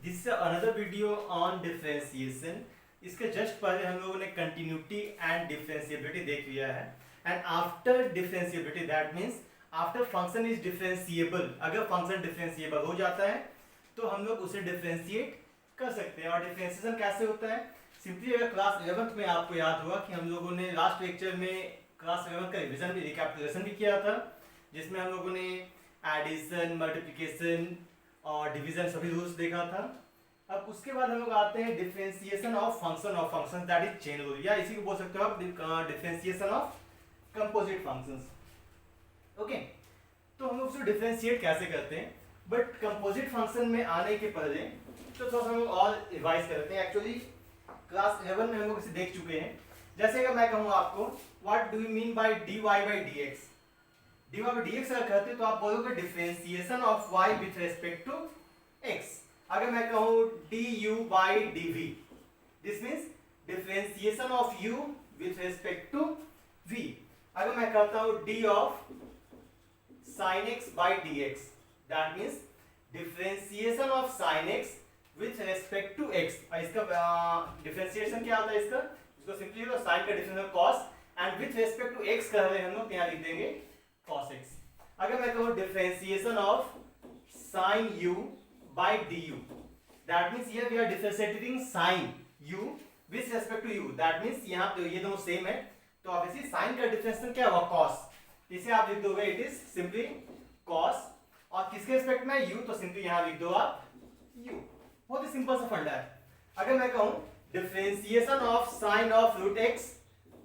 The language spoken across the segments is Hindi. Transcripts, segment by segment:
This is another video on differentiation. इसके जस्ट पहले हम लोगों ने कंटिन्यूटी एंड डिफरेंशिएबिलिटी देख लिया है। And after differentiability that means after function is differentiable, अगर फंक्शन डिफरेंशिएबल हो जाता है तो हम लोग उसे डिफरेंशिएट कर सकते हैं। और डिफरेंशिएशन कैसे होता है? सिंपली अगर क्लास 11th में आपको याद होगा कि हम लोगों ने लास्ट लेक्चर में क्लास 11th का रिविजन भी रिकैपिटुलेशन भी किया था, जिसमें हम लोगों ने एडिशन, मल्टीप्लिकेशन और डिवीजन सभी रूल्स देखा था। अब उसके बाद हम लोग आते हैं differentiation of function that is chain rule, या इसी को बोल सकते हो आप differentiation of composite functions. Okay, तो हम लोग उसको डिफरेंशिएट कैसे करते हैं, बट कंपोजिट फंक्शन में आने के पहले तो थोड़ा सा हम लोग और रिवाइज करते हैं। एक्चुअली क्लास 11 में हम लोग इसे देख चुके हैं। जैसे अगर मैं कहूँ आपको what do you mean by dy by dx, dy by dx अगर कहते तो आप बोलोगे differentiation of y with respect to x। अगर मैं कहूँ du by dv, this means differentiation of u with respect to v। अगर मैं कहता हूँ d of sin x by dx, that means differentiation of sin x with respect to x। इसका डिफरेंशिएशन क्या होता है इसको सिंपली लो, sin का differentiation cos and with respect to x कर रहे हैं हम लोग, यहाँ लिख देंगे cos x। अगर मैं कहूँ differentiation of sin u by du, that means here we are differentiating sin u with respect to u, that means यहाँ पे ये दोनों सेम है तो ऑब्वियसली sin का डिफरेंशिएशन क्या होगा cos, इसे आप लिख दोगे इट इज सिंपली cos, और किसके रिस्पेक्ट में u, तो सिंपली यहाँ लिख दो आप u। बहुत ही सिंपल सा फंडा है। अगर मैं कहूँ differentiation of sin of root x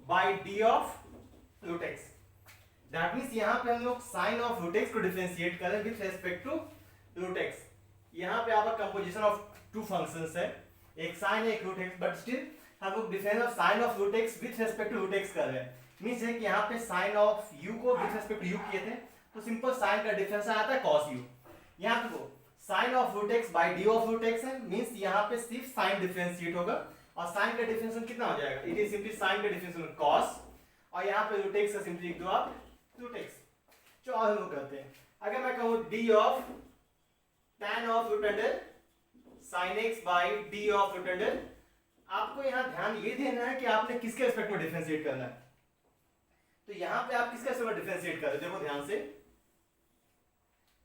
by d of root x, that means यहाँ पे हम लोग sin ऑफ रूट x को डिफरेंशिएट करें with respect to root x। यहाँ पे आपका कंपोजिशन ऑफ टू फंक्शंस है, एक sin है एक रूट x, बट स्टिल हम लोग difference of sin of root x with respect to root x कर रहे हैं। मीन्स है कि यहाँ पे sin ऑफ u को विथ रेस्पेक्ट टू u किए थे तो सिंपल sin का डिफरेंस आता है cos u। यहाँ पे वो sin of root x by d of root x है, मीन्स यहाँ पे सिर्फ sin डिफरेंशिएट होगा और sin का डिफरेंशिएशन कितना हो जाएगा, इट इज सिंपली sin का डिफरेंशिएशन cos, और यहाँ पे रूट x का सिंपली लिख दो आप रूट x। जो और हम लोग करते हैं, अगर मैं कहूँ d of tan of root under sin x by d of root under, आपको यहाँ ध्यान ये देना है कि आपने किसके रिस्पेक्ट में डिफरेंशिएट करना है। तो यहाँ पे आप किसके रिस्पेक्ट में डिफरेंशिएट कर रहे हो, देखो ध्यान से,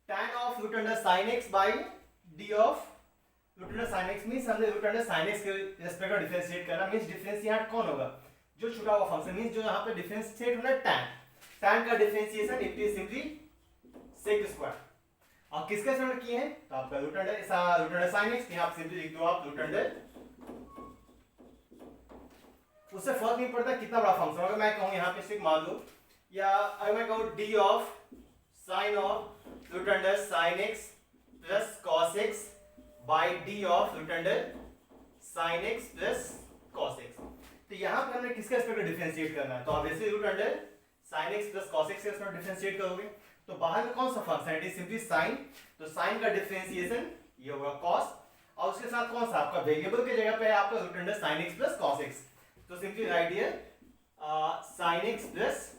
tan of root under sin x by d of root under sin x, means हमने रूट अंडर sin x के रिस्पेक्ट में डिफरेंशिएट करना, मींस डिफरेंस यहाँ कौन होगा, जो छुटा हुआ फंक्शन, मींस जो यहाँ पे डिफरेंशिएट होना है tan का differentiation it is simply sec square, और किसके रिस्पेक्ट किए हैं तो आपका रूट अंडर sin x, यहाँ सिंपली लिख दो आप रूट अंडर, उससे फर्क नहीं पड़ता कितना बड़ा फंक्शन। अगर मैं कहूँ यहाँ पे सिर्फ मान लो, या अगर मैं कहूँ d of sin of root under sin x plus cos x by d of root under sin x plus cos x, तो यहाँ पे हमने किसके रिस्पेक्ट में डिफरेंशिएट करना है, तो obviously root under sin x plus cos x के रिस्पेक्ट में डिफरेंशिएट करोगे तो बाहर में कौन सा फंक्शन है, इट इज सिंपली sin, तो sin का डिफरेंशिएशन ये होगा cos, और उसके साथ कौन सा आपका वेरिएबल के जगह पे है आपका root under sin x plus cos x, तो simply write here sin x plus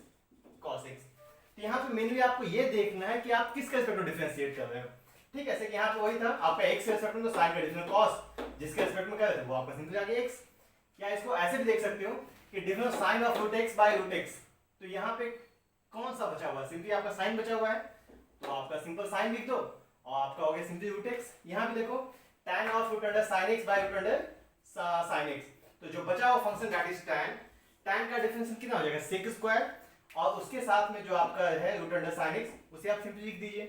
cos x। तो यहाँ पे मेनली आपको ये देखना है कि आप किसके रिस्पेक्ट में डिफरेंशिएट कर रहे हो। ठीक है, जैसे कि यहाँ पे वही था आपका x के रिस्पेक्ट में तो sin का डिफरेंस cos, जिसके रिस्पेक्ट में कर रहे थे वो आपका सिंपली आ गया x। या इसको ऐसे भी देख सकते हो कि difference sin of root x by root x, तो यहाँ पे कौन सा बचा हुआ है, सिंपली आपका sin बचा हुआ है तो आपका सिंपल sin लिख दो और आपका हो गया सिंपली रूट x। यहाँ पे देखो tan of root under sin x by root under sin x, तो जो बचा हुआ फंक्शन दैट इज tan का डिफरेंशिएशन कितना हो जाएगा sec स्क्वायर, और उसके साथ में जो आपका है रूट अंडर sin x उसे आप सिंपली लिख दीजिए।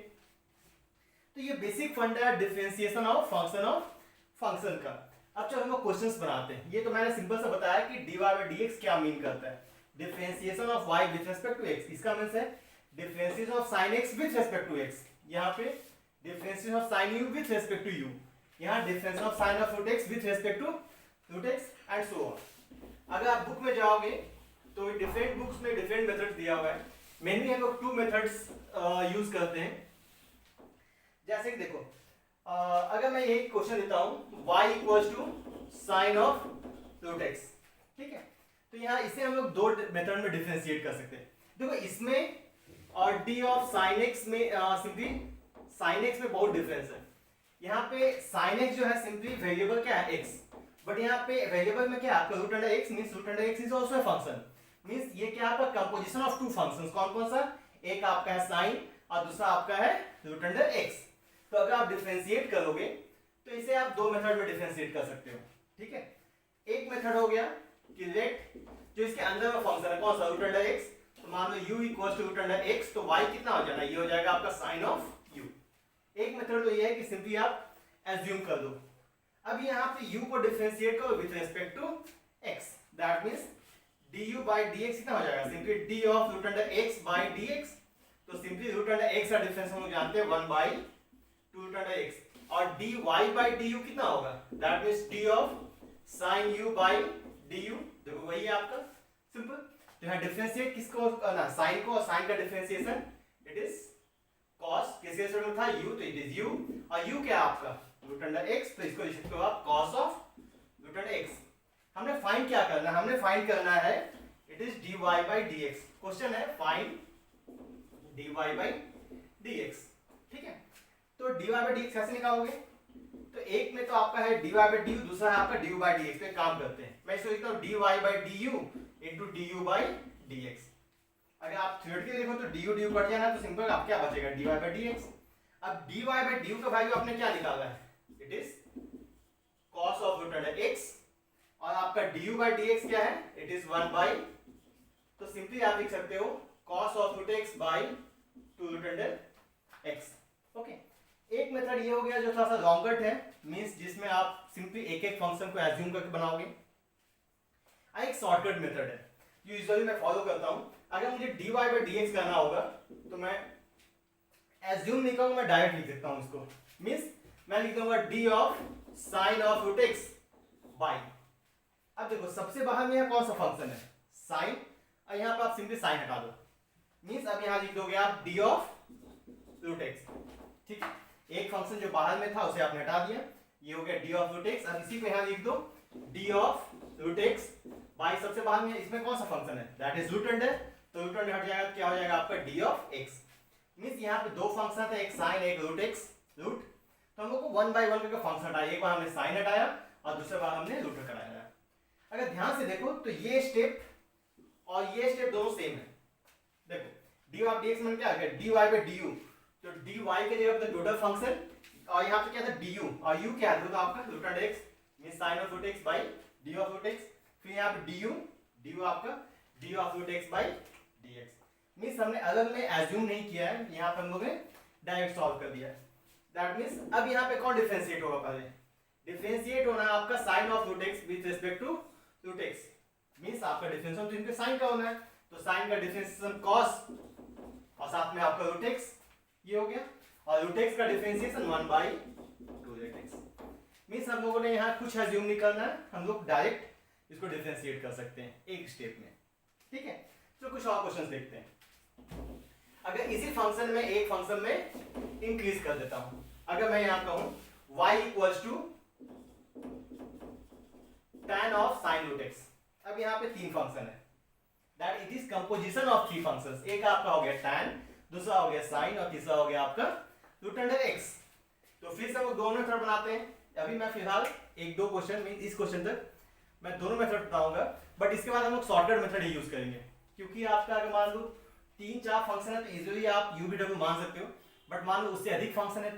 तो ये बेसिक फंडा है डिफरेंशिएशन ऑफ फंक्शन का। अब चलो हम लोग क्वेश्चंस बनाते हैं। ये तो मैंने सिंपल सा बताया कि dy बाई dx क्या मीन करता है, differentiation of y with respect to x, इसका मींस है differentiation of sin x with respect to x, यहाँ पे differentiation of sin u with respect to u, यहाँ differentiation of sin of root x with respect to root x and so on. अगर आप बुक में जाओगे तो डिफरेंट बुक्स में डिफरेंट मेथड्स दिया हुआ है, मेनली हम लोग टू मेथड्स यूज करते हैं। जैसे कि देखो अगर मैं यही क्वेश्चन देता हूँ y equals to sine of root x, ठीक है, तो यहाँ इसे हम लोग दो मेथड में डिफरेंशिएट कर सकते हैं। देखो इसमें और d ऑफ साइन x में सिंपली साइन x में बहुत डिफरेंस है। यहाँ पे sin x जो है सिंपली वेरिएबल क्या है x, बट यहाँ पे वेरिएबल में क्या है आपका root under x means root under x is also a function, means ये क्या आपका कंपोजिशन ऑफ टू फंक्शंस, कौन कौन सा, एक आपका है sin और दूसरा आपका है रूट अंडर x। तो अगर आप डिफरेंशिएट करोगे तो इसे आप दो मेथड में डिफरेंशिएट कर सकते हो, ठीक है। एक मेथड हो गया कि लेट जो इसके अंदर का फंक्शन है कौन सा रूट अंडर x, तो मान लो u equals to root under x, तो y कितना हो जाना, ये हो जाएगा आपका साइन ऑफ u। एक मेथड तो ये है कि सिंपली आप एज्यूम कर दो। अब यहाँ पे u को डिफरेंशिएट करो with respect to x, that means du by dx कितना हो जाएगा, simply d of root under x by dx, तो सिंपली रूट अंडर x का डिफरेंस हम लोग जानते हैं 1 by 2 रूट अंडर x, और dy by du कितना होगा, that means d of sin u by du, देखो वही है आपका सिंपल। तो यहाँ डिफरेंशिएट किसको करना, साइन को, और साइन का डिफरेंशिएशन इट इज cos, किसके रिस्पेक्ट में था u, तो इट इज u, और u क्या है आपका रूट अंडर x, तो इसको लिख सकते हो आप cos of root under x। हमने फाइंड क्या करना है, हमने फाइंड करना है it is dy by dx, question है फाइंड dy by dx, ठीक है। तो dy by dx कैसे निकालोगे, तो एक में तो आपका है dy by du, दूसरा है आपका du by dx, तो एक काम करते हैं मैं इसको लिखता हूं dy by du into du by dx। अगर आप थ्योरेटिकली देखो तो du कट जाना, तो सिंपल आप क्या बचेगा dy by dx। अब dy by du का वैल्यू आपने क्या निकाला है, it is cos of root under x, और आपका du by dx क्या है, इट इज 1 by, तो सिंपली आप लिख सकते हो cos of root x by 2 root under x, okay. एक मेथड ये हो गया जो थोड़ा सा लॉन्गर है, मींस जिसमें आप सिंपली एक एक फंक्शन को एज्यूम करके बनाओगे। एक शॉर्टकट मेथड है जो यूजुअली मैं फॉलो करता हूं। अगर मुझे dy by dx करना होगा तो मैं एज्यूम नहीं करूंगा, मैं डायरेक्ट लिख सकता हूं इसको, मींस मैं लिख दूंगा d of sin of root x by, अब देखो सबसे बाहर में कौन सा फंक्शन है sin, और यहाँ पे आप सिंपली sin हटा दो, मींस अब यहाँ लिख दोगे आप d ऑफ रूट x, ठीक है। एक फंक्शन जो बाहर में था उसे आपने हटा दिया, ये हो गया d ऑफ रूट x। अब इसी को यहाँ लिख दो d of root x by, सबसे बाहर में इसमें कौन सा फंक्शन है, दैट इज रूट अंडर, तो रूट अंडर हट जाएगा, क्या हो जाएगा आपका d ऑफ x, मींस यहाँ पे दो फंक्शन थे, एक sin एक रूट x रूट, तो हम लोग को 1 by 1 करके फंक्शन हटाया, एक बार हमने sin हटाया और दूसरे बार हमने रूट हटाया। अगर ध्यान से देखो तो ये स्टेप और ये स्टेप दोनों सेम है, देखो d ऑफ dx में क्या आ गया dy by du, तो dy के जगह पे टोटल फंक्शन, और यहाँ पे क्या था du, और u क्या है तो आपका root under x means sin of root x by d of root x, फिर यहाँ पे du आपका d of root x by dx, means हमने अलग में एज्यूम नहीं किया है, यहाँ पे हम लोग ने डायरेक्ट सॉल्व कर दिया है। दैट मींस अब यहाँ पे कौन डिफरेंशिएट होगा, पहले डिफरेंशिएट होना है आपका sin of root x with respect to root x, means आपका डिफरेंशिएशन तो इनके sin का होना है, तो sin का डिफरेंशिएशन cos और साथ में आपका रूट x, ये हो गया, और रूट x का differentiation 1 by 2 root x, means हम लोगों ने यहाँ कुछ एज्यूम नहीं करना है, हम लोग डायरेक्ट इसको डिफरेंशिएट कर सकते हैं एक स्टेप में, ठीक है। तो कुछ और क्वेश्चंस देखते हैं। अगर इसी फंक्शन में एक फंक्शन में इंक्रीज कर देता हूं, अगर मैं यहाँ कहूं y equals to tan of sin root x, अब यहाँ पे तीन फंक्शन है, that it is composition of three functions, एक आपका हो गया tan, दूसरा हो गया sin और तीसरा हो गया आपका रूट अंडर x। तो फिर से हम दोनों मेथड बनाते हैं, अभी मैं फिलहाल एक दो क्वेश्चन मीन इस क्वेश्चन तक मैं दोनों मेथड बताऊंगा, बट इसके बाद हम लोग शॉर्टकट मेथड ही यूज करेंगे, क्योंकि आपका अगर मान लो 3-4 फंक्शन है तो इजीली आप u v w मान सकते हो, बट मान लो उससे अधिक फंक्शन है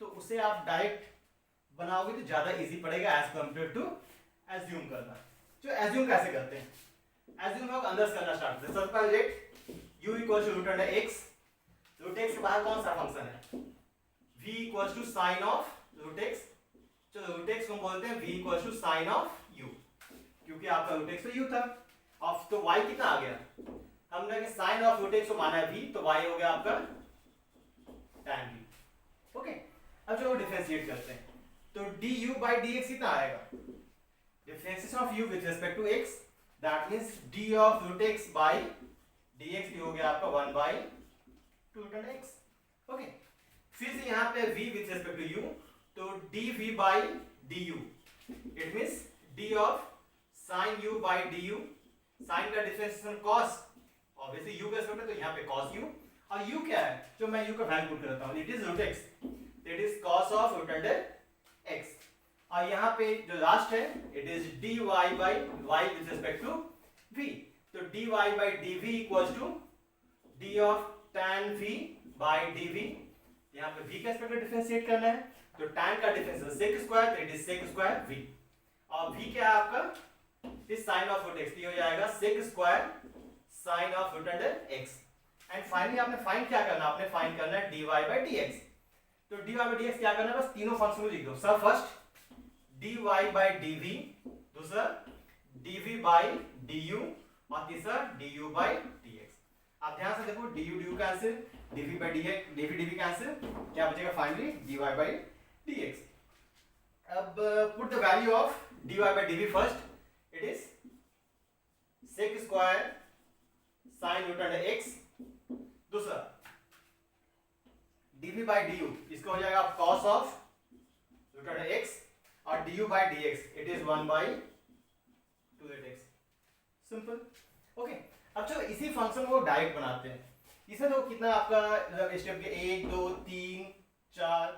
तो उसे आप डायरेक्ट बनाओगे तो ज्यादा इजी पड़ेगा एज कंपेयर टू एज्यूम करना। जो एज्यूम कैसे करते हैं, एज्यूम हम अंदर से करना स्टार्ट करते हैं। सबसे पहले let u equals to root under x, root x के बाहर कौन सा फंक्शन है v equals to sin of root x, चलो रूट x को हम बोलते हैं v equals to sin of u, क्योंकि आपका रूट x तो u था, ऑफ तो y कितना आ गया, हमने कि sin ऑफ रूट x को माना है v, तो y हो गया आपका tan v, ओके। अब जो डिफरेंशिएट करते हैं तो du by dx कितना आएगा, differentiation of u with respect to x, that means d of root x by dx भी हो गया आपका 1 by 2 root under x, okay. फिर से यहाँ पे v with respect to u, तो dv by du, it means d of sin u by du, sin का डिफरेंशिएशन cos, ऑब्वियसली u का रिस्पेक्ट है तो यहाँ पे cos u, और u क्या है जो मैं u का वैल्यू पुट करता हूँ, it is root x, that is cos of root under x। और यहाँ पे जो लास्ट है it is dy by y with respect to v। तो dy by dv equals to d of tan v by dv। यहाँ पे v का रिस्पेक्ट में डिफरेंशिएट करना है, तो tan का डिफरेंस sec स्क्वायर, तो it is sec square v। और v क्या है आपका, इस sin ऑफ रूट x, हो जाएगा sec square sin of root under x। And finally आपने फाइंड क्या करना है, आपने फाइंड करना है dy बाई dx। तो dy बाई dx क्या करना है, बस तीनों फंक्शन को लिख दो। सब फर्स्ट dy बाई dv, दूसरा dv बाई du और तीसरा du बाई dx। आप ध्यान से देखो du cancel, dv by dx, dv cancel, क्या बचेगा फाइनली dy बाई dx। अब put the value of dy by dv first, it is sec square sin root under x, दूसरा dv बाई du, इसका हो जाएगा cos of root under x, और du by dx it is 1 by 2x। Simple. Okay, अब चलो इसी फंक्शन को डायरेक्ट बनाते हैं। इसमें तो कितना आपका मतलब स्टेप के 1 2 3 4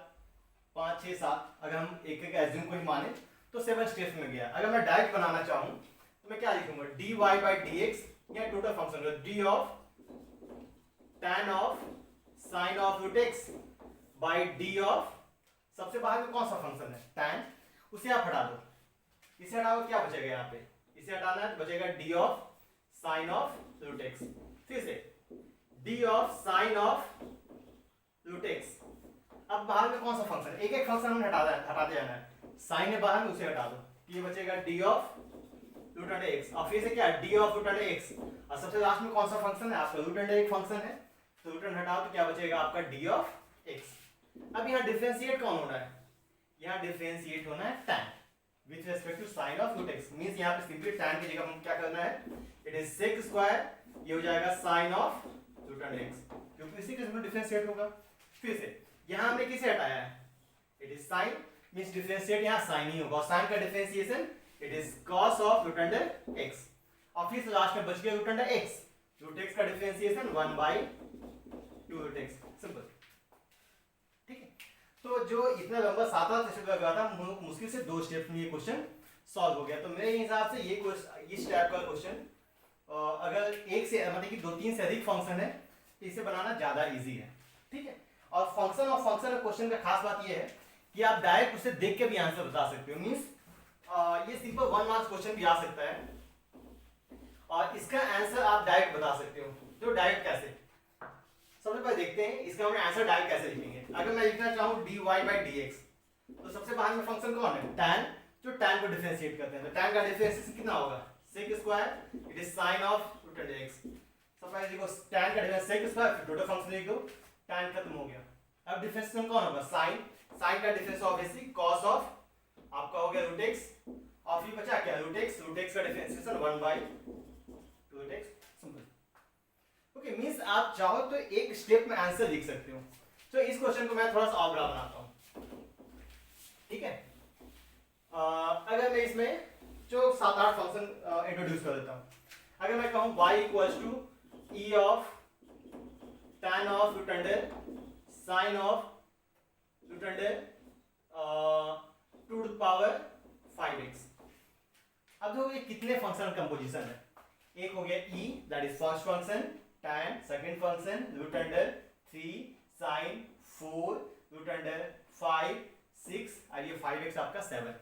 5 6 7, अगर हम एक एक एज्यूम को ही माने तो 7 स्टेप्स में गया। अगर मैं डायरेक्ट बनाना चाहूँ तो मैं क्या लिखूंगा, dy बाई dx, या total function d of tan of sin of root x by d of, सबसे बाहर में कौन सा फंक्शन है tan, उसे आप हटा दो, इसे हटाओ क्या बचेगा यहाँ पे, इसे हटाना है तो बचेगा d of sin of root x। फिर से d of sin of root x। अब बाहर में कौन सा फंक्शन है, एक एक फंक्शन हमें हटाते जाना है। sin है बाहर में, उसे हटा दो, ये बचेगा d of root under x। और फिर से क्या d of root under x, और सबसे लास्ट में कौन सा फंक्शन है आपका रूट अंडर एक फंक्शन है, तो रूट अंडर हटाओ तो क्या बचेगा आपका d ऑफ x। अब यहाँ डिफरेंशिएट कौन होना है, यहाँ डिफरेंशिएट होना है tan with respect to sin of root x। Means यहाँ पे सिंपली tan की जगह हम क्या करना है, इट इज sec स्क्वायर, ये हो जाएगा sin of root under x, क्योंकि इसी के साथ डिफरेंशिएट होगा। फिर से यहाँ हमने किसे हटाया है, it is sin, means differentiate यहाँ sin ही होगा, और sin का differentiation it is cos of root under x। और फिर लास्ट में बच गया root under x, root x का differentiation 1 by 2 root x। Simple, ठीक है। तो जो इतना लंबा 7 स्टेप लगा था, मुश्किल से 2 स्टेप में ये क्वेश्चन सॉल्व हो गया। तो मेरे हिसाब से ये इस टाइप का क्वेश्चन अगर एक से मतलब कि 2-3 से अधिक फंक्शन है तो इसे बनाना ज्यादा इजी है, ठीक है। और फंक्शन ऑफ फंक्शन क्वेश्चन का खास बात ये है कि आप डायरेक्ट उसे देख के भी आंसर बता सकते हो। मींस ये सिंपल 1 मार्क्स क्वेश्चन भी आ सकता है और इसका आंसर आप डायरेक्ट बता सकते हो। तो डायरेक्ट कैसे, सबसे पहले देखते हैं इसका हम आंसर डायरेक्ट कैसे लिखेंगे। अगर मैं लिखना चाहूँ dy बाई dx, तो सबसे बाहर में फंक्शन कौन है, tan, जो tan को डिफरेंशिएट करते हैं, तो tan का डिफरेंशिएशन कितना होगा, sec square, it is sin of root under x। सबसे पहले देखो tan का डिफरेंस sec स्क्वायर, फिर टोटल फंक्शन लिख दो, tan खत्म हो गया। अब डिफरेंशिएशन कौन होगा, sin, sin का डिफरेंस ऑब्वियसली cos ऑफ आपका हो गया रूट x, और फिर बचा क्या रूट x का differentiation 1 by 2 root x। Simple. Okay, means आप चाहो तो एक स्टेप में आंसर लिख सकते हो। तो इस क्वेश्चन को मैं थोड़ा सा और बड़ा बनाता हूं, ठीक है। अगर मैं इसमें जो 7-8 फंक्शन इंट्रोड्यूस कर देता हूं। अगर मैं कहूं y equals to e of tan of root under sin of root under 2 to the power 5x। अब देखो ये कितने फंक्शन कंपोजिशन है, एक हो गया e that is first function, tan second function, root under 3 sin 4 root under 5 6 और ये 5x आपका 7।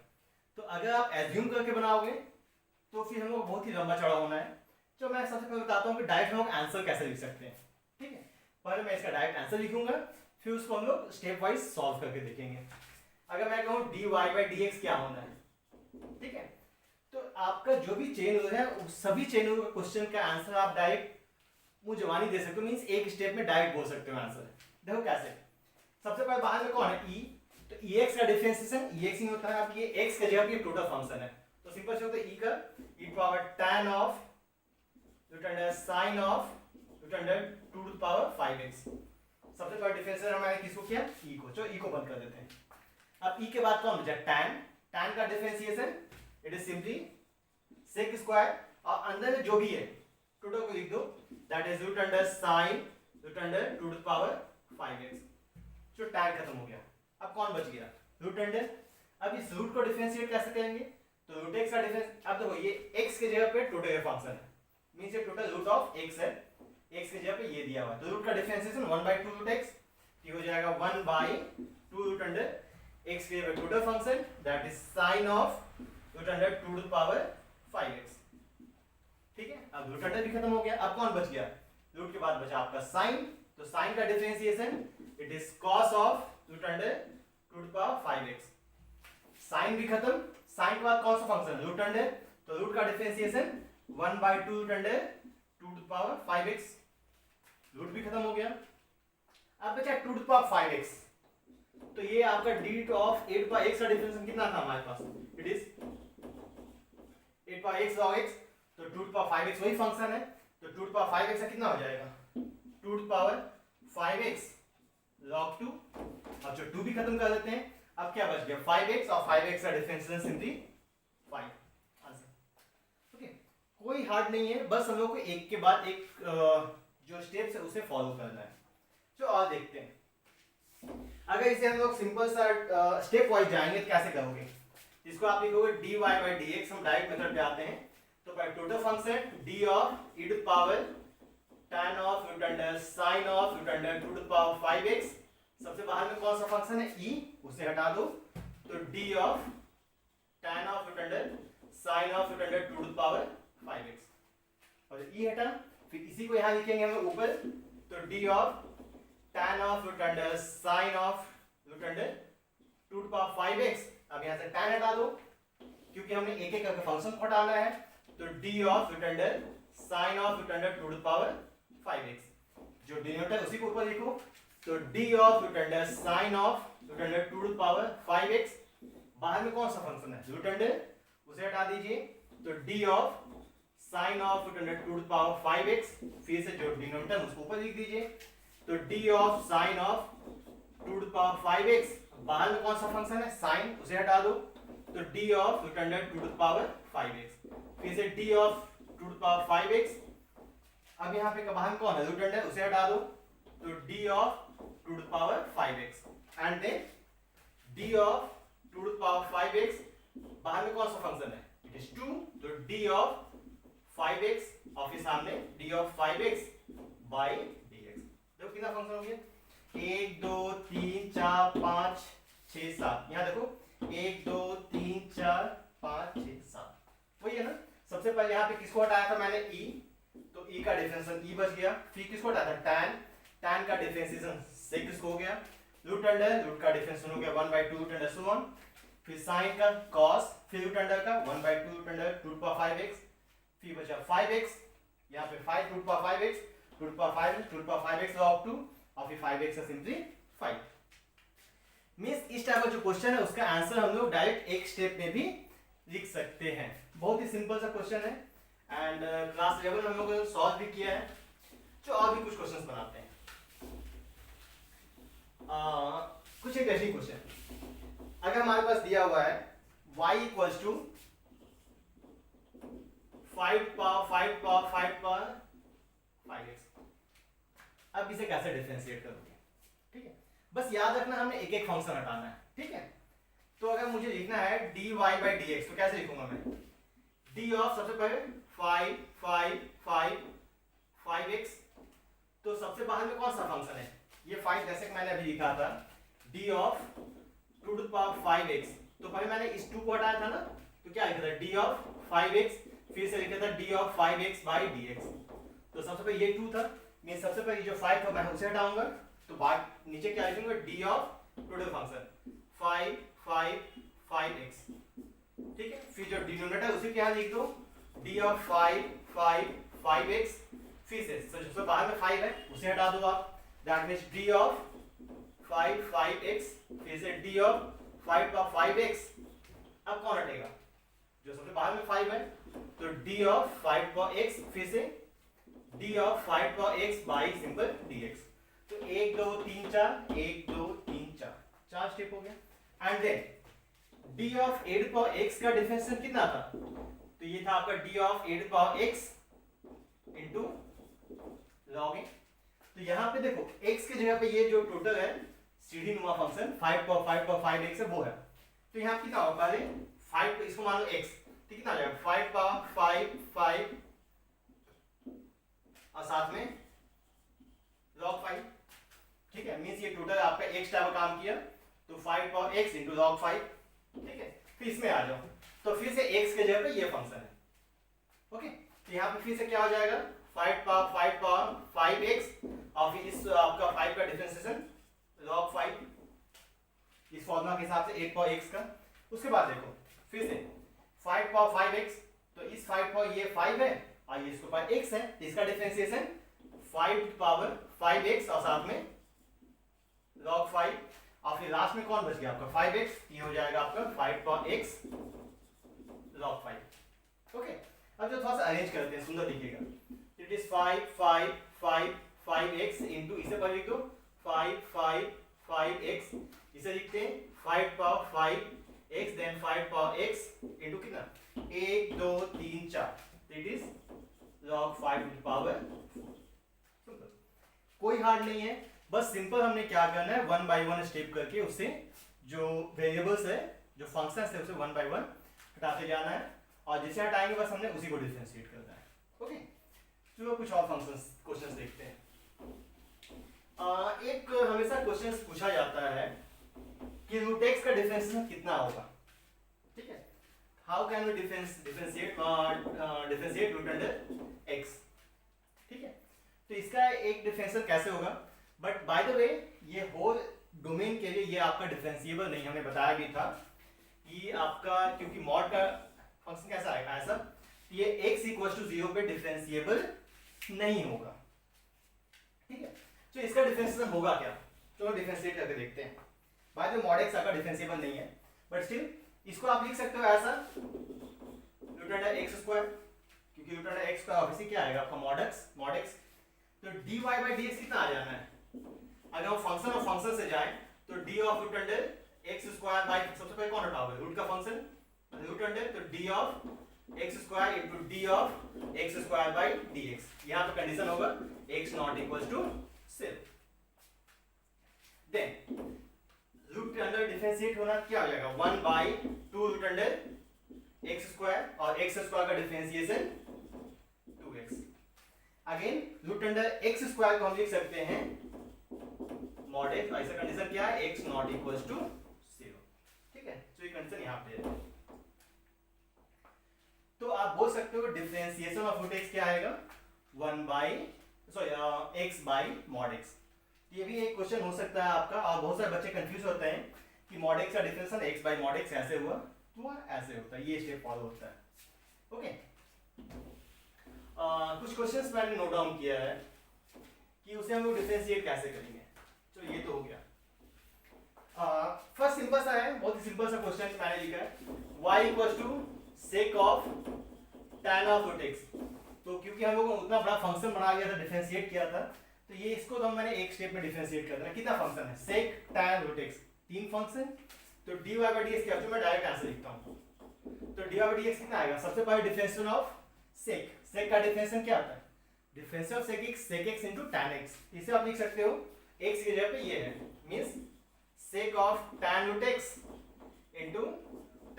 तो अगर आप एज्यूम करके बनाओगे तो फिर हम लोग बहुत ही लंबा चौड़ा होना है। तो मैं सबसे पहले बताता हूँ कि डायरेक्ट हम लोग आंसर कैसे लिख सकते हैं, ठीक है। पहले मैं इसका डायरेक्ट आंसर लिखूंगा, फिर उसको हम लोग स्टेप वाइज सॉल्व करके देखेंगे। अगर मैं कहूँ dy बाई dx क्या होना है, ठीक है, तो आपका जो भी चेन रूल है उस सभी चेन रूल का क्वेश्चन का आंसर आप डायरेक्ट मुंह जबानी दे सकते हो। मींस एक स्टेप में डायरेक्ट बोल सकते हो आंसर। देखो कैसे, सबसे पहले बाहर में कौन है e, तो ex का डिफरेंशिएशन ex ही होता है। आप ये x का जगह पे टोटल फंक्शन है, तो सिंपल से होता है e का e power tan of root under sin of root under 2 to the power 5x। सबसे पहले डिफरेंशिएशन हमने किसको किया, e को, चलो e को बंद कर देते हैं। अब e के बाद कौन बचा, tan का differentiation it is simply sec square, और अंदर में जो भी है टोटल को लिख दो, that is root under sin root under 2 to the power 5x। जो tan खत्म हो गया, अब कौन बच गया, रूट अंडर। अब इस रूट को डिफरेंशिएट कैसे करेंगे, तो रूट एक्स का डिफरेंस, अब देखो ये एक्स के जगह पे टोटल का फंक्शन है, मींस ये टोटल रूट ऑफ एक्स है, एक्स की जगह पे ये दिया हुआ है, तो रूट का डिफरेंशिएशन 1/2 रूट एक्स, ये हो जाएगा 1/2 रूट अंडर एक्स के total function that is sine of root under 2 to the power 5x। ठीक है, अब रूट अंडर भी खत्म हो गया, अब कौन बच गया, रूट के बाद बचा आपका साइन, तो साइन का differentiation it is cos of root under 2 to the power 5x। Sine भी खत्म, साइन के बाद कौन सा फंक्शन, रूट अंडर, तो रूट का differentiation 1/2 root under 2 to the power 5x, root भी खत्म हो गया। अब बचा 2 टू द पावर 5x, तो ये आपका dt ऑफ 8 पावर x का डिफरेंशिएशन कितना था हमारे पास, it is 8 power x log x, तो 2 टू द पावर 5x वही फंक्शन है, तो 2 टू द पावर 5x का कितना हो जाएगा, 2 to the power 5x log 2। अब जो 2 भी खत्म कर देते हैं, अब क्या बच गया 5x, और 5x का डिफरेंशिएशन सिंपली 5 आंसर। ओके, कोई हार्ड नहीं है, बस हम लोग को एक के बाद एक जो स्टेप्स है उसे फॉलो करना है। जो और देखते हैं, अगर इसे हम लोग सिंपल सा स्टेप वाइज जाएंगे तो कैसे करोगे, इसको आप लिखोगे dy/dx, हम डायरेक्ट मेथड पे आते हैं, तो by total function d of e to the power tan of root under sin of root under 2 to the power 5x, सबसे बाहर में कौन सा फंक्शन है e, उसे हटा दो, तो d of tan of root under sin of root under 2 to the power 5x, और e हटा, फिर इसी को यहां लिखेंगे हम लोग ऊपर, तो d of tan of root under sin of root under 2 to the power 5x। अब यहां से tan हटा दो, क्योंकि हमने एक एक करके फंक्शन को हटाना है, तो d of root under sin of root under 2 to the power 5x, जो डिनोमिनेटर उसी को ऊपर लिखो, तो d of root under sin of root under 2 to the power 5x, बाहर में कौन सा फंक्शन है रूट अंडर, उसे हटा दीजिए, तो d of sin of root under 2 to the power 5x, फिर से जो डिनोमिनेटर उसको ऊपर लिख दीजिए, तो d of sin of 2 to the power 5x, बाहर में कौन सा फंक्शन है sin, उसे हटा दो, तो d of root under 2 to the power 5x, फिर से d of 2 to the power 5x, अब यहाँ पे बाहर में कौन है रूट अंडर, उसे हटा दो, तो d of 2 to the power 5x, and then d of 2 to the power 5x, बाहर में कौन सा फंक्शन है, इट इज 2, तो d ऑफ 5x, और फिर सामने d of 5x bye dx। देखो कितना फंक्शन हो गया, 1 2 3 4 5 6 7, यहाँ देखो 1 2 3 4 5 6 7, वही है ना। सबसे पहले यहाँ पे किसको हटाया था मैंने e, तो e का डिफरेंशिएशन e बच गया, फिर किसको हटाया था tan का डिफरेंशिएशन sec हो गया, रूट अंडर, रूट का डिफरेंशिएशन हो गया 1/2 रूट अंडर so on, फिर sin का cos, फिर रूट अंडर का 1/2 root under 2 to the power 5x, फिर बचा 5x, यहाँ पे 5 to the power 5x, 2 to the power 5x, 2 to the power 5x log 2, और फिर 5x का सिंपली 5। मींस इस टाइप का जो क्वेश्चन है उसका आंसर हम लोग डायरेक्ट एक स्टेप में भी लिख सकते हैं, बहुत ही सिंपल सा क्वेश्चन है, एंड क्लास 11 में हम लोगों ने सॉल्व भी किया है। जो और भी कुछ क्वेश्चंस बनाते हैं, कुछ एक ऐसी क्वेश्चन, अगर हमारे पास दिया हुआ है y equals to 5 power 5 power 5 power 5x, अब इसे कैसे डिफरेंशिएट करोगे, ठीक है, बस याद रखना हमने एक एक फंक्शन हटाना है, ठीक है। तो अगर मुझे लिखना है dy/dx, तो कैसे लिखूंगा मैं, d ऑफ सबसे पहले 5 5 5 5x, तो सबसे बाहर में कौन सा फंक्शन है, ये 5 जैसे कि मैंने अभी लिखा था, d of 2 to the power 5x, तो पहले मैंने इस 2 को हटाया था ना, तो क्या लिखा था d ऑफ 5x, फिर से लिखा था d of 5x by dx, तो सबसे पहले ये 2 था, मैं सबसे पहले जो 5 था मैं उसे हटाऊंगा, तो बाद नीचे क्या लिखूंगा d of total function 5 5 5x, ठीक है, फिर जो डिनोमिनेटर उसी के यहाँ लिख दो d ऑफ 5 5 5x, फिर से सबसे बाहर में 5 है उसे हटा दो आप, that means d of 5 5x, फिर से d ऑफ 5 का 5x, अब कौन हटेगा, जो सबसे बाहर में 5 है, तो d ऑफ 5 का x, फिर से d ऑफ 5 का x बाई सिंपल dx, तो 1 2 3 4 1 2 3 4 चार स्टेप हो गया, and then d of 8 power x का डिफरेंशिएशन कितना था, तो ये था आपका d of 8 power x into log a, तो यहाँ पे देखो x की जगह पे ये जो टोटल है सीढ़ी नुमा फंक्शन 5 है वो है। तो यहाँ कितना होगा पहले 5, इसको मान लो x, तो कितना आ जाएगा 5 पावर 5 और साथ में log 5। ठीक है, मीन्स ये टोटल आपका x टाइप का काम किया, तो 5 पावर x इंटू log 5। ठीक है, फिर इसमें आ जाओ, तो फिर से x के जगह पे ये फंक्शन है। ओके, तो यहाँ पे फिर से क्या हो जाएगा 5 पावर 5x और फिर इस आपका 5 का डिफरेंशिएशन log 5 इस फॉर्मूला के हिसाब से 8 पावर x का। उसके बाद देखो फिर से 5 पावर 5x, तो इस 5 पावर ये 5 है और ये इसके पावर x है, तो इसका डिफरेंशिएशन 5 पावर 5x और साथ में log 5 और फिर लास्ट में कौन बच गया आपका 5x, ये हो जाएगा आपका 5 पावर x log 5। ओके, अब जो थोड़ा सा अरेंज करते हैं सुंदर दिखेगा। इट इज 5x इंटू इसे पर लिख दो 5x, इसे लिखते हैं 5 power 5x then 5 power x into कितना 1 2 3 4, it is log 5 to the power 4। कोई हार्ड नहीं है, बस सिंपल हमने क्या करना है 1 बाय 1 स्टेप करके उससे जो वेरिएबल्स है जो फंक्शंस है उसे 1 बाय 1 हटाते जाना है और जिसे हटाएंगे बस हमने उसी को डिफरेंशिएट करना है। ओके, चलो कुछ और फंक्शंस क्वेश्चंस देखते हैं। एक हमेशा क्वेश्चंस पूछा जाता है कि रूट x का डिफरेंशिएशन कितना होगा। ठीक है, how can we differentiate root under x। ठीक है, तो इसका एक डिफरेंशियल कैसे होगा, बट बाय द वे ये होल डोमेन के लिए ये आपका डिफरेंशिएबल नहीं, हमने बताया भी था कि आपका क्योंकि मॉड का फंक्शन कैसा आएगा ऐसा, ये x इक्वल टू 0 पे डिफरेंशिएबल नहीं होगा। ठीक है, तो इसका डिफरेंशिएशन होगा क्या, चलो डिफरेंशिएट करके देखते हैं। बाय द मॉड x आपका डिफरेंशिएबल नहीं है, बट स्टिल इसको आप लिख सकते हो ऐसा रूट अंडर x स्क्वायर, क्योंकि रूट अंडर x का ऑब्वियसली क्या आएगा आपका मॉड x, तो dy बाय dx कितना आ जाना है, अगर हम फंक्शन ऑफ फंक्शन से जाए तो d of root under x square by सबसे पहले कौन हटाओगे रूट का फंक्शन रूट अंडर, तो d of x square into d of x square by dx। यहां पे कंडीशन होगा x not equal to 0। Then root under differentiate होना क्या हो जाएगा 1 bye 2 root under x square और x स्क्वायर का differentiation 2x। Again root under x square को हम लिख सकते हैं मॉड x, ऐसा कंडीशन क्या है x नॉट इक्वल टू 0। ठीक है, तो ये कंडीशन यहां पे है, तो आप बोल सकते हो डिफरेंशिएशन ऑफ रूट x क्या आएगा 1 by x by mod x। ये भी एक क्वेश्चन हो सकता है आपका, और बहुत सारे बच्चे कंफ्यूज होते हैं कि मॉड x का differentiation x by mod x ऐसे हुआ तो ऐसे होता है, ये स्टेप फॉलो होता है। ओके, कुछ क्वेश्चंस मैंने नोट डाउन किया है कि उसे हम लोग डिफरेंशिएट कैसे करेंगे। तो ये तो हो गया। फर्स्ट सिंपल सा है, बहुत ही सिंपल सा क्वेश्चन मैंने लिखा है y equal to sec of tan of root x। तो क्योंकि हम लोगों ने उतना बड़ा फंक्शन बना लिया था, डिफरेंशिएट किया था, तो ये इसको तो मैंने एक स्टेप में डिफरेंशिएट कर देना। कितना फंक्शन है सेक tan रूट x, 3 फंक्शन, तो dy बाय dx क्या तो मैं डायरेक्ट आंसर लिखता हूं, तो dy बाय dx कितना आएगा, सबसे पहले डिफरेंशिएशन ऑफ सेक का डिफरेंशिएशन क्या होता है differential of sec x into tan x। इसे आप लिख सकते हो x की जगह पे ये है, means sec of tan root x into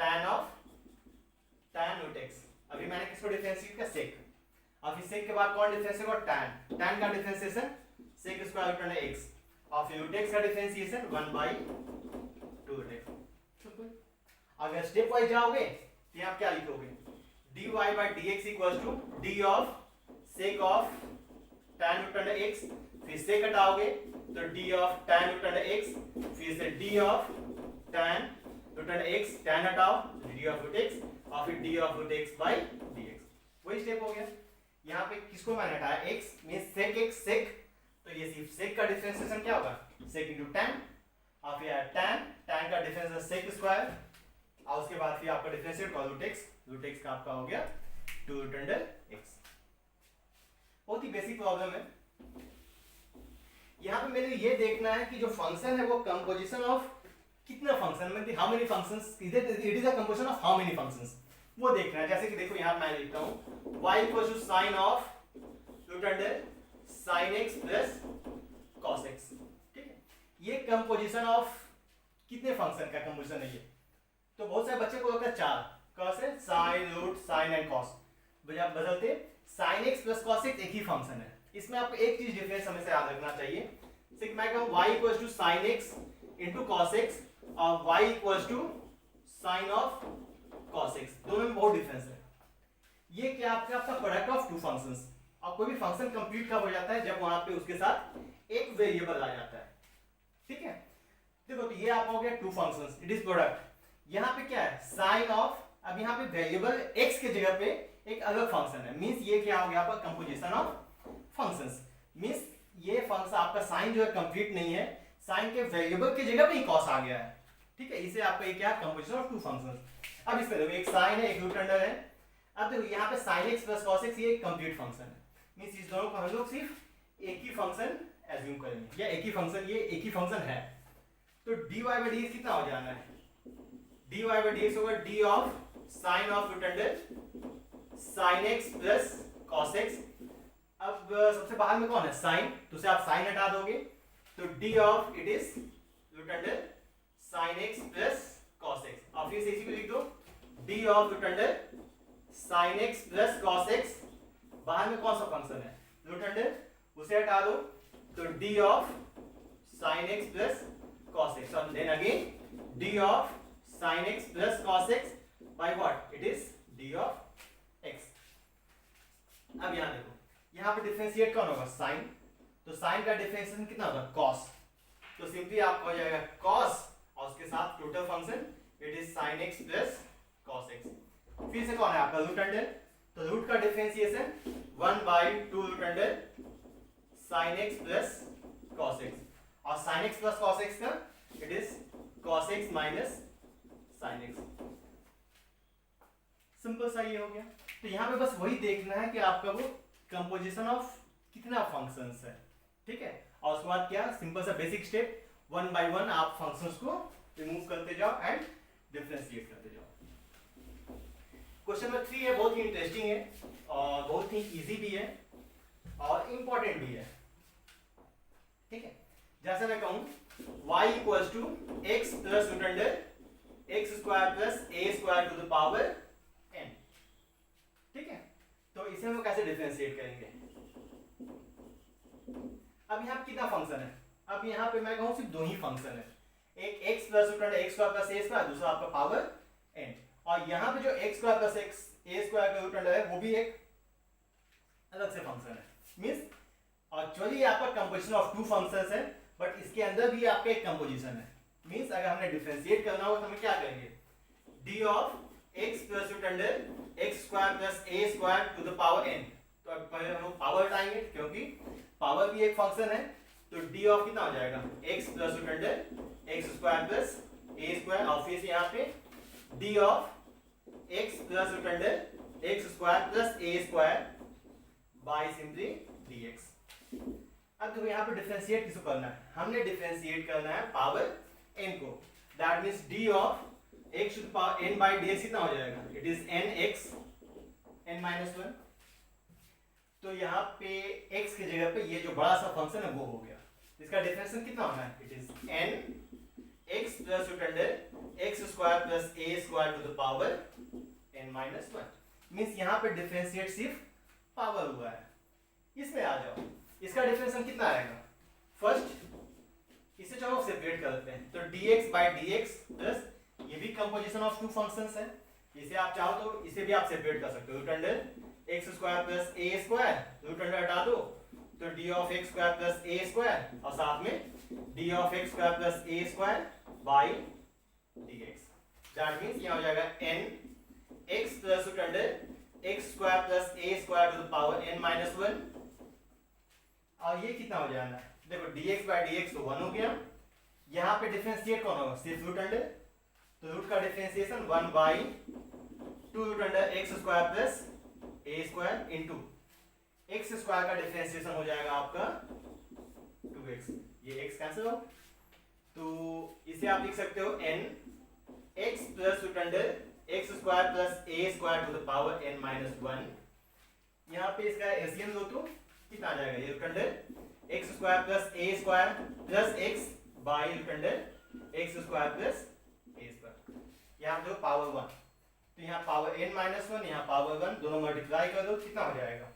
tan of tan root x। अभी मैंने किसको डिफरेंशिएट किया sec, और फिर sec के बाद कौन डिफरेंशिएट होगा tan का differentiation sec square root under x और फिर रूट x का डिफरेंशिएशन 1 बाय 2 रूट x। अगर स्टेप वाइज जाओगे तो आप क्या लिखोगे dy by dx equals to d of sec of tan root under x, फिर sec हटाओगे तो d of tan root under x, फिर से d of tan root under x, tan हटाओ d ऑफ रूट x और फिर d of root x by dx। वही स्टेप हो गया। यहाँ पे किसको मैंने हटाया x means sec x sec, तो ये सिर्फ sec का डिफरेंशिएशन क्या होगा sec इनटू tan और फिर tan का डिफरेंशिएशन sec स्क्वायर और उसके बाद फिर आपका डिफरेंशिएट का रूट x का आपका हो गया 2 रूट अंडर x। बहुत ही बेसिक प्रॉब्लम है। यहाँ पे मेरे ये देखना है कि जो फंक्शन है वो कंपोजिशन ऑफ कितना फंक्शन में how many functions, it is a composition of how many functions, वो देखना है। जैसे कि देखो यहाँ मैं लिखता हूँ y equal to sine of root under sin x plus cos x। ठीक है, ये कंपोजिशन ऑफ कितने फंक्शन का कंपोजिशन है ये? तो बहुत सारे बच्चे को होता है 4, कॉस है, sine, root, sine and cos, बदलते sine x plus cos x एक ही फंक्शन है। इसमें आपको एक चीज डिफरेंस हमेशा याद रखना चाहिए, सिग्मा का y equals to sine x into cos x और y equals to sine of cos x, दोनों में बहुत डिफरेंस है। ये क्या आपका प्रोडक्ट ऑफ टू फंक्शंस, और कोई भी फंक्शन कंप्लीट कब हो जाता है? जब वहां पे उसके साथ एक वेरिएबल आ जाता है, ठीक है। देखो तो ये आपका हो गया two functions, it is product. यहाँ पे क्या है? साइन ऑफ, अब यहाँ पे वेरिएबल x के जगह पे एक अलग फंक्शन है, मींस ये क्या हो गया आपका कंपोजिशन ऑफ फंक्शंस। मींस ये फंक्शन आपका साइन जो है कंप्लीट नहीं है, साइन के वेरिएबल के जगह पे ही कॉस आ गया है, ठीक है। इसे आपका ये क्या? Composition of two functions. अब इसमें देखो एक साइन है, एक रूट अंडर है। अब देखो यहाँ पे sign x plus cos x ये एक कंप्लीट फंक्शन है, मींस इस दोनों को हम लोग सिर्फ एक ही फंक्शन एज्यूम करेंगे, या एक ही फंक्शन, ये एक ही फंक्शन है। तो dy बाई डी कितना हो जाना है? dy बाई डी होगा d of sine of root under sine x plus cos x. अब सबसे बाहर में कौन है? साइन, तो उसे आप साइन हटा दोगे तो d of it is root under sine x plus cos x, और फिर से इसी को लिख दो d of root under sine x plus cos x. बाहर में कौन सा फंक्शन है? रूट अंडर, उसे हटा दो तो d of sign x plus cos x, and then again d of sin x plus cos x by what? It is d of x. अब यहां देखो, यहां पे डिफरेंशिएट कौन होगा? sin, तो sin का डिफरेंशिएशन कितना होगा? cos, तो सिंपली आपका हो जाएगा cos और उसके साथ total function it is sin x plus cos x। फिर से कौन है आपका? रूट अंडर, तो रूट का differentiation 1 by 2 root under sin x plus cos x, और sin x plus cos x का it is cos x minus sin x। Simple सा ये हो गया। तो यहाँ पे बस वही देखना है कि आपका वो कंपोजिशन ऑफ कितना फंक्शंस है, ठीक है। और उसके बाद क्या? सिंपल सा basic step, one by one आप फंक्शंस को रिमूव करते जाओ एंड डिफरेंशिएट करते जाओ। क्वेश्चन नंबर 3 है, बहुत ही इंटरेस्टिंग है और बहुत ही इजी भी है और इंपॉर्टेंट भी है, ठीक है। जैसे मैं कहूं y equals to x plus root under x square plus a square to the power n, ठीक है। तो इसे हम कैसे डिफरेंशिएट करेंगे? अब यहाँ कितना फंक्शन है? अब यहाँ पे मैं कहूं सिर्फ दो ही फंक्शन है, एक x plus root under x square plus a square, दूसरा आपका पावर n। और यहाँ पे जो x square plus x a square का रूट अंडर है वो भी एक अलग से फंक्शन है, मींस एक्चुअली आपका कंपोजिशन ऑफ टू फंक्शंस है, बट इसके अंदर भी आपका एक कंपोजिशन है। मींस अगर हमने डिफरेंशिएट करना हो तो हम क्या करेंगे? d of x plus root under x square plus a square to the power n। तो अब पहले हम लोग पावर हटाएंगे क्योंकि पावर भी एक फंक्शन है, तो d ऑफ कितना हो जाएगा? x plus root under x square plus a square, और फिर से यहाँ पे d of x plus root under x square plus a square by simply dx। अब देखो यहाँ पे डिफरेंशिएट किसको करना है? हमने डिफरेंशिएट करना है पावर n को, that means d of x to the power n by dx कितना हो जाएगा? It is nx n minus 1। तो यहाँ पे x की जगह पे ये जो बड़ा सा फंक्शन है वो हो गया, इसका डिफरेंशिएशन कितना होना है? It is n x plus root under x square plus a square to the power n minus 1। Means यहाँ पे डिफरेंशिएट सिर्फ पावर हुआ है। इसमें आ जाओ, इसका डिफरेंशिएशन कितना आएगा? फर्स्ट इसे चलो सेपरेट कर देते हैं, तो dx by dx प्लस ये भी कंपोजिशन ऑफ टू फंक्शंस है, इसे आप चाहो तो इसे भी आप सेपरेट कर सकते हो, root under x square plus a square, root under हटा दो तो d of x square plus a square, और साथ में d of x square plus a square by dx। That means यहां हो जाएगा n x plus root under x square plus a square to the power n minus 1, और ये कितना हो जाना है? देखो dx by dx तो 1 हो गया। यहाँ पे डिफरेंशिएट कौन होगा? सिर्फ रूट अंडर, तो रूट का differentiation 1 by 2 root under x square plus a square into x square का डिफरेंशिएशन हो जाएगा आपका 2x, ये x कैंसिल हो, तो इसे आप लिख सकते हो n x plus root under x square plus a square to the power n minus 1। यहाँ पे इसका एलसीएम लो तो कितना आ जाएगा? ये root under x square plus a square plus x by root under x square plus a square. यहाँ देखो पावर 1, तो यहाँ पावर n माइनस 1, यहाँ पावर 1, दोनों मल्टीप्लाई कर दो, कितना हो जाएगा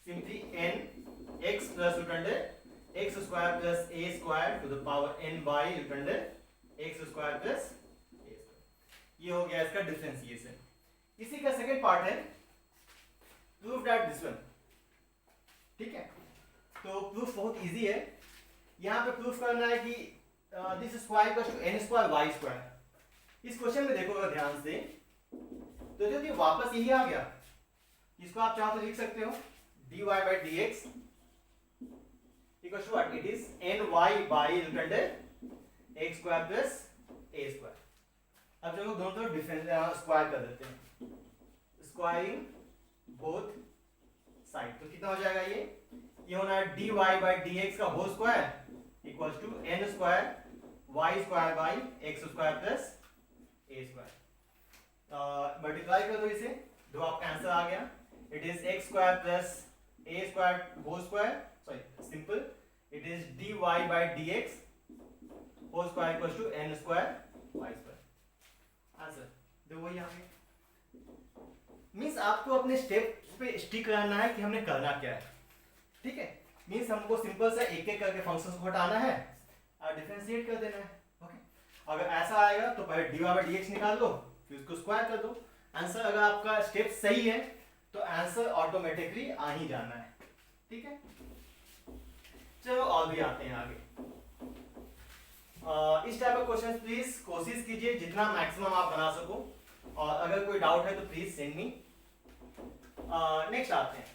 simply n x plus root under x square plus a square to the power n by root under x square plus a square. ये हो गया इसका डिफरेंशिएशन। इसी का सेकंड पार्ट है प्रूफ दैट दिस वन। ठीक है, तो प्रूफ बहुत इजी है। यहाँ पे प्रूफ करना है कि this square equals to n square y square. इस क्वेश्चन में देखो अगर ध्यान से तो देखिए वापस यही आ गया। इसको आप चाहो तो लिख सकते हो dy by dx equals to what? It is ny by root under x square plus a square। अब चलो दोनों तरफ डिफरेंस स्क्वायर कर देते हैं, स्क्वायरिंग बोथ साइड, तो कितना हो जाएगा ये होना है dy by dx का whole square equals to n square y square by x square plus a square. Multiply कर दो इसे, दो आपका आंसर आ गया। It is x square plus a square whole square, sorry simple, it is dy by dx whole square equals to n square y square. Answer देखो वही आ गया। मींस आपको अपने स्टेप पे स्टिक रहना है कि हमने करना क्या है। ठीक है, मींस हमको सिंपल सा एक एक करके फंक्शंस को हटाना है और डिफरेंशिएट कर देना है। ओके, अगर ऐसा आएगा तो पहले dy by dx निकाल लो, फिर उसको स्क्वायर कर दो। आंसर अगर आपका स्टेप सही है तो आंसर ऑटोमेटिकली आ ही जाना है। ठीक है, चलो और भी आते हैं आगे। इस टाइप ऑफ क्वेश्चन प्लीज कोशिश कीजिए जितना मैक्सिमम आप बना सको, और अगर कोई डाउट है तो प्लीज सेंड मी। नेक्स्ट आते हैं।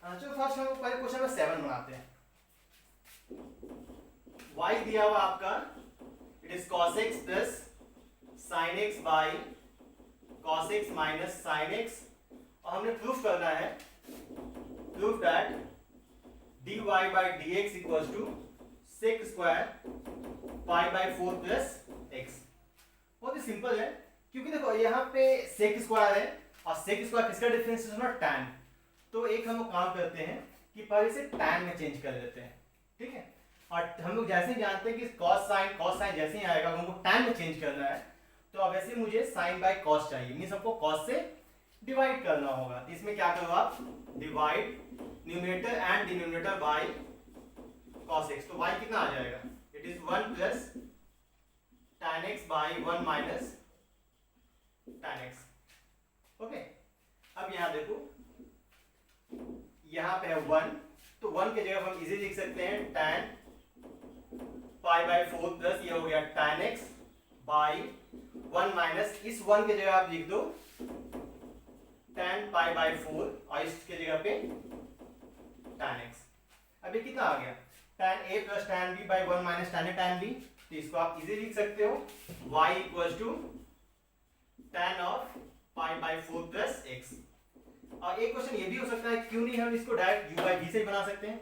चलो फर्स्ट हम पहले क्वेश्चन में 7 बनाते हैं। y दिया हुआ आपका, it is cos x plus sin x by cos x minus sin x, और हमने प्रूफ करना है, proof that dy by dx equals to sec square pi by 4 plus x। बहुत ही सिंपल है, क्योंकि देखो यहाँ पे sec स्क्वायर है और sec स्क्वायर किसका डिफरेंशिएशन है? tan। तो एक हम लोग काम करते हैं कि पहले से tan में चेंज कर देते हैं। ठीक है, और हम लोग जैसे ही जानते हैं कि cos sin जैसे ही आएगा हमको tan में चेंज करना है, तो अब वैसे मुझे sin बाई cos चाहिए, मींस हमको cos से डिवाइड करना होगा। तो इसमें क्या करो आप, divide numerator and denominator by cos x। तो y कितना आ जाएगा? It is 1 plus tan x by 1 minus tan x। Okay, अब यहाँ देखो, यहाँ पे है 1, तो 1 के जगह हम इजी लिख सकते हैं tan पाई बाई 4 प्लस ये हो गया tan x बाई 1 माइनस, इस 1 के जगह आप लिख दो tan पाई बाई 4 और इसके जगह पे tan x। अभी कितना आ गया? tan a plus tan b by 1 minus tan a tan b। तो इसको आप इजी लिख सकते हो y equals to tan of pi by 4 plus x। और एक क्वेश्चन ये भी हो सकता है, क्यों नहीं हम इसको डायरेक्ट u बाई v से ही बना सकते हैं?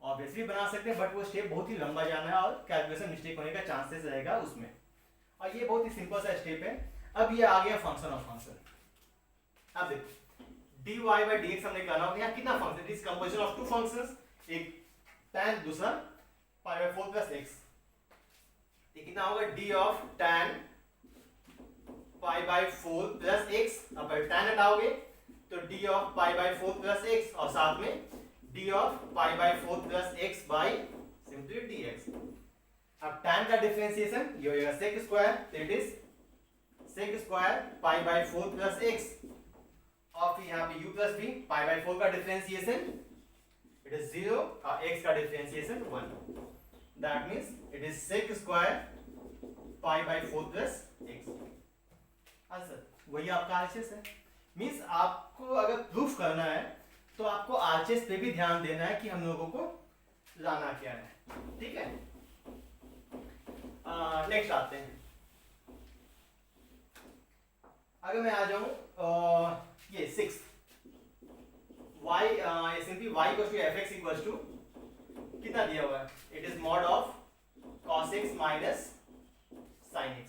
ऑब्वियसली बना सकते हैं, बट वो स्टेप बहुत ही लंबा जाना है और कैलकुलेशन मिस्टेक होने का चांसेस रहेगा उसमें, और ये बहुत ही सिंपल सा स्टेप है। अब ये आ गया फंक्शन ऑफ फंक्शन। अब देखो dy by dx हमने करना होगा, यहाँ कितना function? It is composition of two functions, एक tan दूसरा पाई बाई 4 प्लस x। ये कितना होगा? d of tan pi by 4 plus x। अब tan हटाओगे तो d of pi by 4 plus x, और साथ में d of pi by 4 plus x by simply dx। अब tan का डिफरेंशिएशन ये होगा sec स्क्वायर, तो it is sec square pi by 4 plus x, और फिर यहाँ पे u plus v, pi by 4 का डिफरेंशिएशन इट इज 0 और x का differentiation 1। That means it is sec square pi by 4 plus x। Answer वही आपका आरएचएस है। मींस आपको अगर प्रूफ करना है तो आपको आरएचएस पे भी ध्यान देना है कि हम लोगों को लाना क्या है। ठीक है, नेक्स्ट आते हैं। अगर मैं आ जाऊं ये 6 y simply y equals to fx equals to कितना दिया हुआ है? It is mod of cos x minus sin x।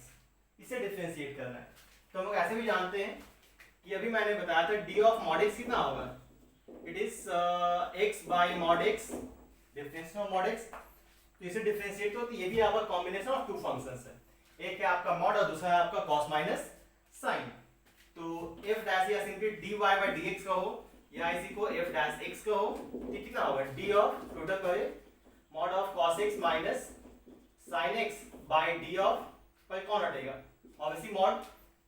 इसे डिफरेंशिएट करना है, तो हम लोग ऐसे भी जानते हैं कि अभी मैंने बताया था d ऑफ मॉड x कितना होगा? It is x by mod x, differentiation of mod x। तो इसे डिफरेंशिएट करो तो ये भी आपका कॉम्बिनेशन ऑफ टू फंक्शंस है, एक है आपका मॉड और दूसरा है आपका cos माइनस साइन। तो f डैश या सिंपली dy बाय dx कहो या इसी को f डैश x कहो, ये कितना होगा d ऑफ टोटल करे mod of cos x minus sin x by d of पर कौन हटेगा ऑब्वियसली मॉड।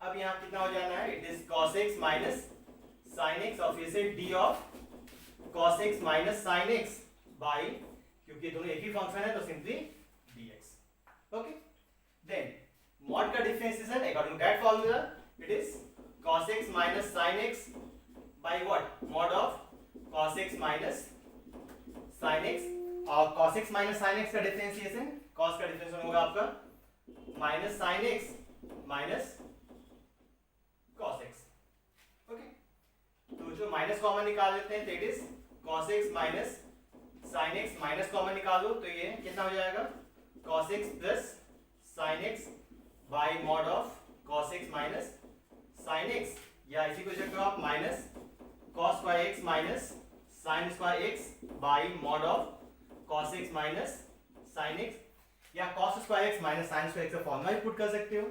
अब यहाँ कितना हो जाना है, it is cos x minus sin x और फिर से d of cos x minus sin x by, क्योंकि दोनों एक ही फंक्शन है तो simply dx। Okay, then mod का differentiation according to that formula it is cos x minus sin x by what mod of cos x minus sin x, और cos x minus sin x का डिफरेंशिएशन, cos का डिफरेंशिएशन होगा आपका minus sin x minus cos x। Okay, तो जो माइनस कॉमन निकाल लेते हैं तो it is cos x minus sin x minus common निकालो तो ये कितना हो जाएगा cos x plus sin x by mod of cos x minus sin x, या इसी को चेक करो आप minus cos square x minus sin square x by mod of cos x minus sin x, या cos square x minus sin square x का फॉर्मूला भी पुट कर सकते हो।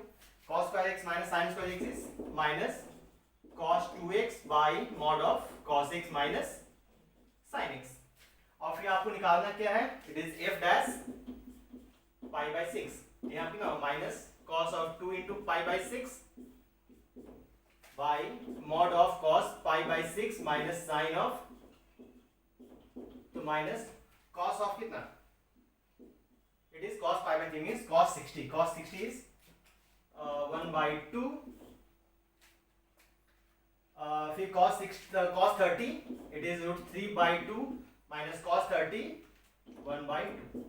cos square x minus sin square x is minus cos 2x by mod of cos x minus sin x, और फिर आपको निकालना क्या है, it is f dash pi by 6, यहाँ कितना minus cos of 2 into pi by 6 by mod of cos pi by 6 minus sin of, तो minus cos of कितना, it is cos pi by 3 means cos 60, cos 60 is 1 by 2, फिर cos 30 it is root 3 by 2 minus cos 30 1 by 2,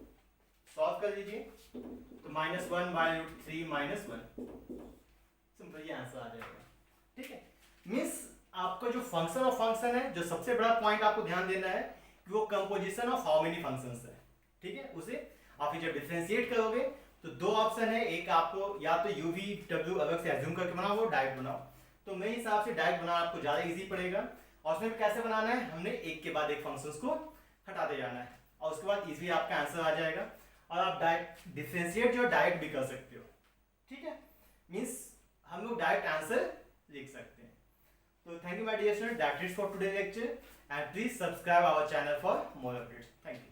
solve कर लीजिए तो minus 1 by root 3 minus 1, simple ये आंसर आ जाएगा। ठीक है, मींस आपका जो फंक्शन ऑफ फंक्शन है, जो सबसे बड़ा पॉइंट आपको ध्यान देना है कि वो composition of how many functions है। ठीक है, उसे आप जब डिफरेंशिएट करोगे तो दो ऑप्शन है, एक आपको या तो u v w अलग से एज्यूम करके बनाओ, वो डायरेक्ट बनाओ, तो मेरे हिसाब से डायरेक्ट बनाना आपको ज्यादा इजी पड़ेगा। और उसमें कैसे बनाना है, हमने एक के बाद एक फंक्शंस को हटाते जाना है और उसके बाद इजीली आपका आंसर आ जाएगा, और आप डायरेक्ट डिफरेंशिएट जो डायरेक्ट भी कर सकते हो। ठीक है, मींस हम लोग डायरेक्ट आंसर लिख सकते हैं। तो thank you my dear student, that is for today lecture and please subscribe our channel for more updates. Thank you.